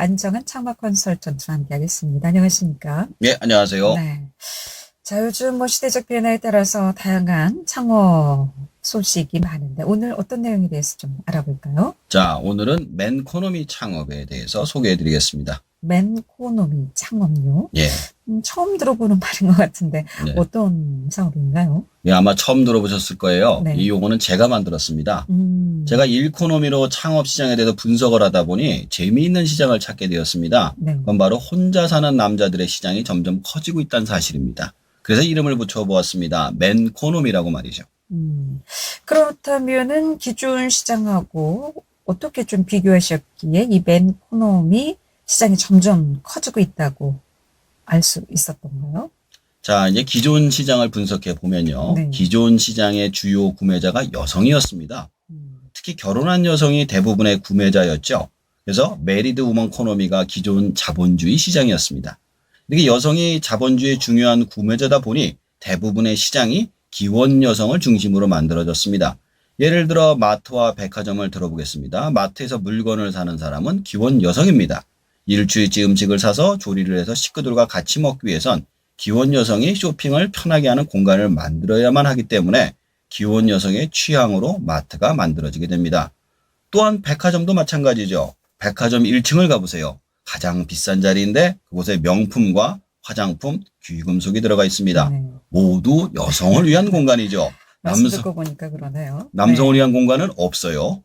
안정은 창업 컨설턴트와 함께하겠습니다. 안녕하십니까? 네, 안녕하세요. 네. 자, 요즘 시대적 변화에 따라서 다양한 창업 소식이 많은데 오늘 어떤 내용에 대해서 좀 알아볼까요? 자, 오늘은 맨코노미 창업에 대해서 소개해 드리겠습니다. 맨코노미 창업요? 예. 처음 들어보는 말인 것 같은데 네. 어떤 사업인가요? 예, 아마 처음 들어보셨을 거예요. 네. 이 용어는 제가 만들었습니다. 제가 일코노미로 창업 시장에 대해서 분석을 하다 보니 재미있는 시장을 찾게 되었습니다. 네. 그건 바로 혼자 사는 남자들의 시장이 점점 커지고 있다는 사실입니다. 그래서 이름을 붙여보았습니다. 맨코노미라고 말이죠. 그렇다면은 기존 시장하고 어떻게 좀 비교하셨기에 이 맨코노미 시장이 점점 커지고 있다고 알 수 있었던가요? 자, 이제 기존 시장을 분석해 보면요. 네. 기존 시장의 주요 구매자가 여성이었습니다. 특히 결혼한 여성이 대부분의 구매자였죠. 그래서 메리드 우먼 코노미가 기존 자본주의 시장이었습니다. 이렇게 여성이 자본주의의 중요한 구매자다 보니 대부분의 시장이 기혼 여성을 중심으로 만들어졌습니다. 예를 들어 마트와 백화점을 들어보겠습니다. 마트에서 물건을 사는 사람은 기혼 여성입니다. 일주일치 음식을 사서 조리를 해서 식구들과 같이 먹기 위해선 기혼 여성이 쇼핑을 편하게 하는 공간을 만들어야만 하기 때문에 기혼 여성의 취향으로 마트가 만들어지게 됩니다. 또한 백화점도 마찬가지죠. 백화점 1층을 가보세요. 가장 비싼 자리인데 그곳에 명품과 화장품, 귀금속이 들어가 있습니다. 네. 모두 여성을 위한 공간이죠. 말씀 듣고 보니까 그러네요. 남성을 네. 위한 공간은 없어요.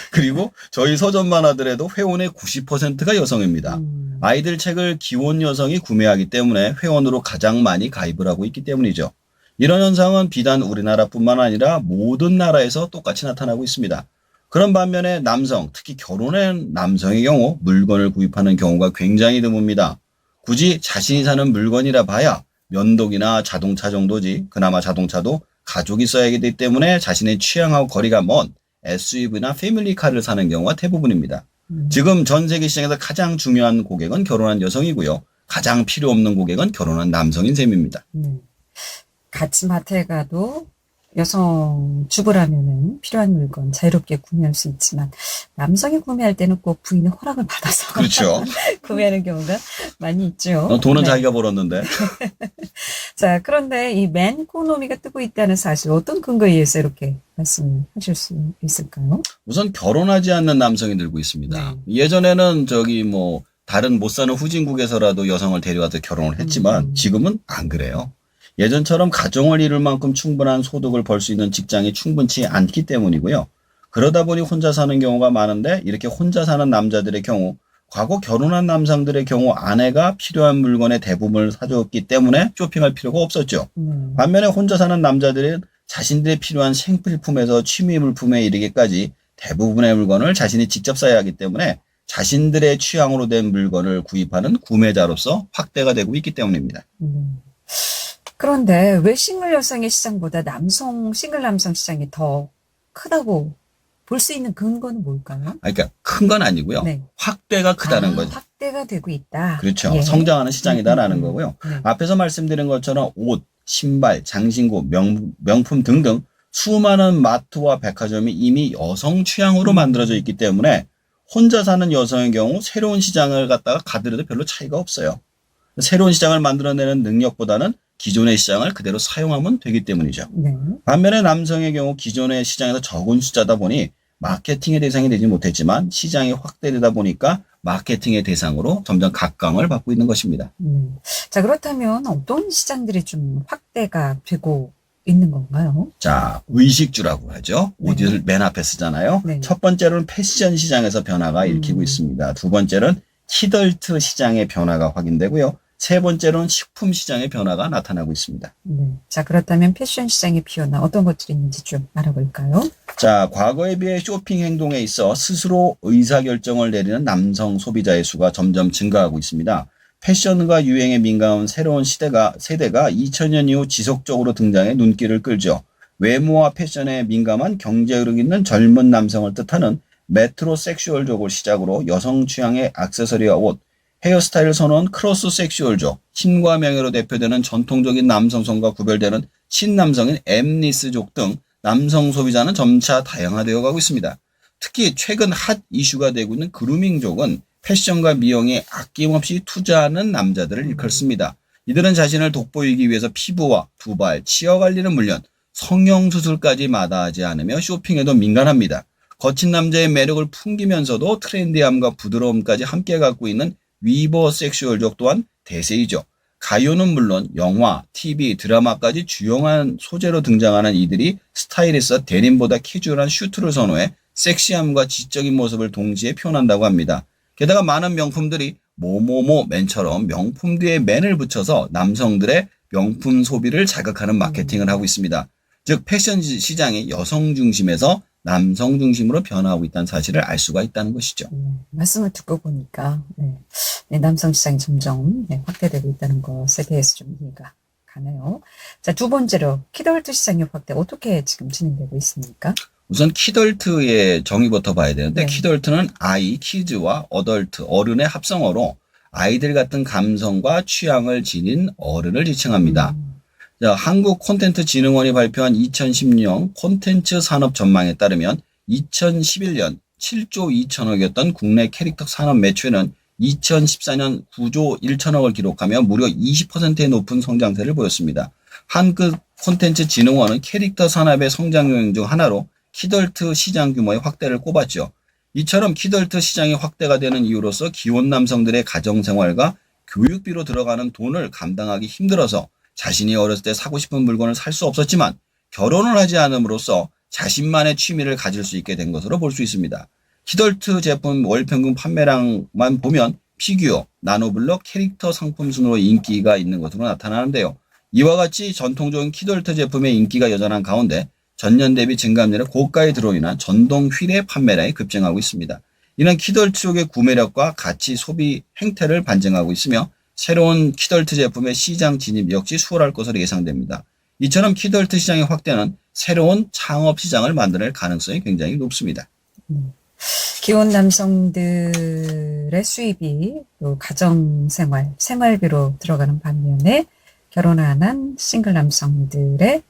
그리고 저희 서점만 하더라도 회원의 90%가 여성입니다. 아이들 책을 기혼 여성이 구매하기 때문에 회원으로 가장 많이 가입을 하고 있기 때문이죠. 이런 현상은 비단 우리나라뿐만 아니라 모든 나라에서 똑같이 나타나고 있습니다. 그런 반면에 남성, 특히 결혼한 남성의 경우 물건을 구입하는 경우가 굉장히 드뭅니다. 굳이 자신이 사는 물건이라 봐야 면도기나 자동차 정도지, 그나마 자동차도 가족이 써야 하기 때문에 자신의 취향하고 거리가 먼 SUV나 패밀리카를 사는 경우가 대부분입니다. 지금 전 세계 시장에서 가장 중요한 고객은 결혼한 여성이고요. 가장 필요 없는 고객은 결혼한 남성인 셈입니다. 같이 마트에 가도 여성 주부라면은 필요한 물건 자유롭게 구매할 수 있지만 남성이 구매할 때는 꼭 부인의 허락을 받아서 그렇죠. 구매하는 경우가 많이 있죠. 돈은 네. 자기가 벌었는데. 자, 그런데 이 맨코노미가 뜨고 있다는 사실 어떤 근거에 의해서 이렇게 말씀하실 수 있을까요? 우선 결혼하지 않는 남성이 늘고 있습니다. 예전에는 다른 못 사는 후진국에서라도 여성을 데려와서 결혼을 했지만 지금은 안 그래요. 예전처럼 가정을 이룰 만큼 충분한 소득을 벌 수 있는 직장이 충분치 않기 때문이고요. 그러다 보니 혼자 사는 경우가 많은데 이렇게 혼자 사는 남자들의 경우 과거 결혼한 남성들의 경우 아내가 필요한 물건의 대부분을 사줬기 때문에 쇼핑할 필요가 없었죠. 반면에 혼자 사는 남자들은 자신들의 필요한 생필품에서 취미 물품에 이르기까지 대부분의 물건을 자신이 직접 사야 하기 때문에 자신들의 취향으로 된 물건을 구입하는 구매자로서 확대가 되고 있기 때문입니다. 그런데 왜 싱글 여성의 시장보다 싱글 남성 시장이 더 크다고 볼 수 있는 근거는 뭘까요? 그러니까 큰 건 아니고요. 네. 확대가 크다는 거죠. 확대가 되고 있다. 그렇죠. 예. 성장하는 시장이다라는 거고요. 네. 앞에서 말씀드린 것처럼 옷, 신발, 장신구, 명품 등등 수많은 마트와 백화점이 이미 여성 취향으로 만들어져 있기 때문에 혼자 사는 여성의 경우 새로운 시장을 갖다가 가더라도 별로 차이가 없어요. 새로운 시장을 만들어내는 능력보다는 기존의 시장을 그대로 사용하면 되기 때문이죠. 네. 반면에 남성의 경우 기존의 시장에서 적은 숫자다 보니 마케팅의 대상이 되지 못했지만 시장이 확대되다 보니까 마케팅의 대상으로 점점 각광을 받고 있는 것입니다. 자, 그렇다면 어떤 시장들이 좀 확대가 되고 있는 건가요? 자, 의식주라고 하죠. 네. 옷을 맨 앞에 쓰잖아요. 네. 첫 번째로는 패션 시장에서 변화가 일으키고 있습니다. 두 번째는 키덜트 시장의 변화가 확인되고요. 세 번째로는 식품 시장의 변화가 나타나고 있습니다. 자, 그렇다면 패션 시장의 변화 어떤 것들이 있는지 좀 알아볼까요? 자, 과거에 비해 쇼핑 행동에 있어 스스로 의사결정을 내리는 남성 소비자의 수가 점점 증가하고 있습니다. 패션과 유행에 민감한 새로운 세대가 2000년 이후 지속적으로 등장해 눈길을 끌죠. 외모와 패션에 민감한 경제력 있는 젊은 남성을 뜻하는 메트로섹슈얼족을 시작으로 여성 취향의 액세서리와 옷, 헤어스타일 선호는 크로스 섹슈얼족, 힘과 명예로 대표되는 전통적인 남성성과 구별되는 신남성인 엠니스족 등 남성 소비자는 점차 다양화되어 가고 있습니다. 특히 최근 핫 이슈가 되고 있는 그루밍족은 패션과 미용에 아낌없이 투자하는 남자들을 일컫습니다. 이들은 자신을 돋보이기 위해서 피부와 두발, 치아 관리는 물론 성형수술까지 마다하지 않으며 쇼핑에도 민감합니다. 거친 남자의 매력을 풍기면서도 트렌디함과 부드러움까지 함께 갖고 있는 위버 섹슈얼족 또한 대세이죠. 가요는 물론 영화, TV, 드라마까지 주요한 소재로 등장하는 이들이 스타일에서 데님보다 캐주얼한 슈트를 선호해 섹시함과 지적인 모습을 동시에 표현한다고 합니다. 게다가 많은 명품들이 뭐뭐뭐 맨처럼 명품 뒤에 맨을 붙여서 남성들의 명품 소비를 자극하는 마케팅을 하고 있습니다. 즉 패션 시장이 여성 중심에서 남성 중심으로 변화하고 있다는 사실을 알 수가 있다는 것이죠. 말씀을 듣고 보니까 남성 시장이 점점 확대되고 있다는 것에 대해서 좀 이해가 가네요. 자, 두 번째로 키덜트 시장의 확대 어떻게 지금 진행되고 있습니까? 우선 키덜트의 정의부터 봐야 되는데 네. 키덜트는 아이, 키즈와 어덜트, 어른의 합성어로 아이들 같은 감성과 취향을 지닌 어른을 지칭합니다. 자, 한국콘텐츠진흥원이 발표한 2010년 콘텐츠 산업 전망에 따르면 2011년 7조 2천억이었던 국내 캐릭터 산업 매출은 2014년 9조 1천억을 기록하며 무려 20%의 높은 성장세를 보였습니다. 한국콘텐츠진흥원은 캐릭터 산업의 성장 요인 중 하나로 키덜트 시장 규모의 확대를 꼽았죠. 이처럼 키덜트 시장이 확대가 되는 이유로서 기혼 남성들의 가정생활과 교육비로 들어가는 돈을 감당하기 힘들어서 자신이 어렸을 때 사고 싶은 물건을 살 수 없었지만 결혼을 하지 않음으로써 자신만의 취미를 가질 수 있게 된 것으로 볼 수 있습니다. 키덜트 제품 월평균 판매량만 보면 피규어, 나노블럭, 캐릭터 상품 순으로 인기가 있는 것으로 나타나는데요. 이와 같이 전통적인 키덜트 제품의 인기가 여전한 가운데 전년 대비 증감률의 고가에 들어오는 전동 휠의 판매량이 급증하고 있습니다. 이는 키덜트족의 구매력과 가치 소비 행태를 반증하고 있으며 새로운 키덜트 제품의 시장 진입 역시 수월할 것으로 예상됩니다. 이처럼 키덜트 시장의 확대는 새로운 창업 시장을 만들어낼 가능성이 굉장히 높습니다. 기혼 남성들의 수입이 또 가정생활, 생활비로 들어가는 반면에 결혼 안 한 싱글 남성들의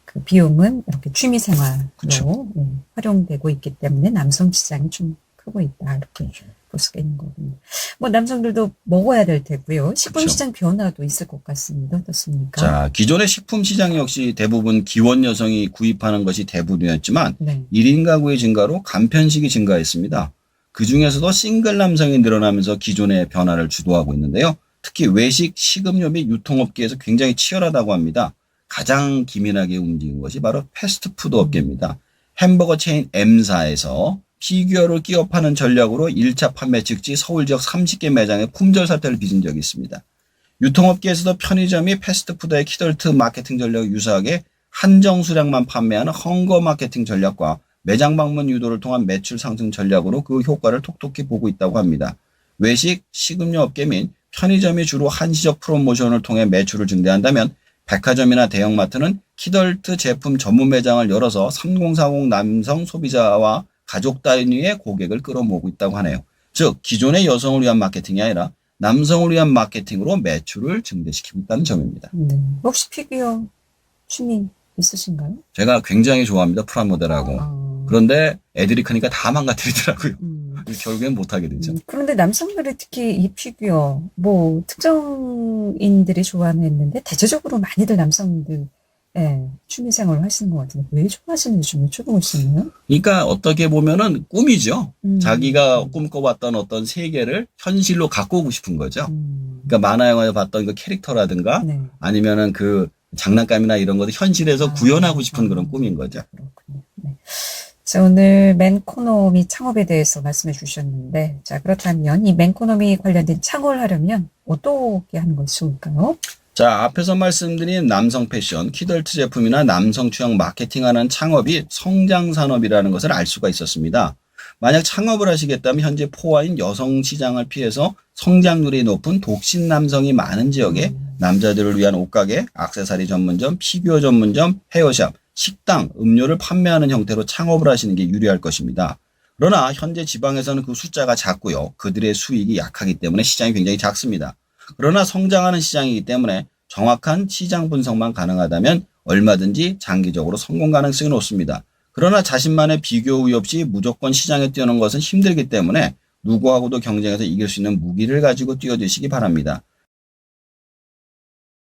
그 비용은 이렇게 취미생활로 그렇죠. 활용되고 있기 때문에 남성 시장이 좀 크고 있다 이렇게 볼 수가 있는 거군요. 뭐 남성들도 먹어야 될 테고요. 식품 그렇죠. 시장 변화도 있을 것 같습니다. 어떻습니까? 자, 기존의 식품 시장 역시 대부분 기혼 여성이 구입하는 것이 대부분이었지만 네. 1인 가구의 증가로 간편식이 증가했습니다. 그 중에서도 싱글 남성이 늘어나면서 기존의 변화를 주도하고 있는데요. 특히 외식, 식음료 및 유통업계에서 굉장히 치열하다고 합니다. 가장 기민하게 움직인 것이 바로 패스트푸드 업계입니다. 햄버거 체인 M사에서 피규어를 끼워 파는 전략으로 1차 판매 직지 서울 지역 30개 매장에 품절 사태를 빚은 적이 있습니다. 유통업계에서도 편의점이 패스트푸드의 키덜트 마케팅 전략을 유사하게 한정 수량만 판매하는 헝거 마케팅 전략과 매장 방문 유도를 통한 매출 상승 전략으로 그 효과를 톡톡히 보고 있다고 합니다. 외식, 식음료 업계 및 편의점이 주로 한시적 프로모션을 통해 매출을 증대한다면 백화점이나 대형마트는 키덜트 제품 전문 매장을 열어서 3040 남성 소비자와 가족 단위의 고객을 끌어모으고 있다고 하네요. 즉 기존의 여성을 위한 마케팅이 아니라 남성을 위한 마케팅으로 매출을 증대시키고 있다는 점입니다. 네. 혹시 피규어 취미 있으신가요? 제가 굉장히 좋아합니다. 프라모델하고. 그런데 애들이 크니까 다 망가뜨리더라고요. 결국엔 못하게 되죠. 그런데 남성들이 특히 이 피규어 뭐 특정인들이 좋아하는 했는데 대체적으로 많이들 남성들 취미생활을 하시는 것 같은데 왜 좋아하시는지 좀 여쭤보고 싶네요. 그러니까 어떻게 보면은 꿈이죠. 자기가 꿈꿔봤던 어떤 세계를 현실로 갖고 오고 싶은 거죠. 그러니까 만화 영화에 봤던 그 캐릭터라든가 네. 아니면은 그 장난감이나 이런 것을 현실에서 구현하고 싶은 그런 꿈인 거죠. 그렇군요. 네. 자, 오늘 맨코노미 창업에 대해서 말씀해 주셨는데, 자, 그렇다면 이 맨코노미 관련된 창업을 하려면 어떻게 하는 것이 좋을까요? 자, 앞에서 말씀드린 남성 패션, 키덜트 제품이나 남성 취향 마케팅하는 창업이 성장 산업이라는 것을 알 수가 있었습니다. 만약 창업을 하시겠다면 현재 포화인 여성 시장을 피해서 성장률이 높은 독신 남성이 많은 지역에 남자들을 위한 옷가게, 액세서리 전문점, 피규어 전문점, 헤어샵, 식당, 음료를 판매하는 형태로 창업을 하시는 게 유리할 것입니다. 그러나 현재 지방에서는 그 숫자가 작고요. 그들의 수익이 약하기 때문에 시장이 굉장히 작습니다. 그러나 성장하는 시장이기 때문에 정확한 시장 분석만 가능하다면 얼마든지 장기적으로 성공 가능성이 높습니다. 그러나 자신만의 비교 우위 없이 무조건 시장에 뛰어는 것은 힘들기 때문에 누구하고도 경쟁해서 이길 수 있는 무기를 가지고 뛰어드시기 바랍니다.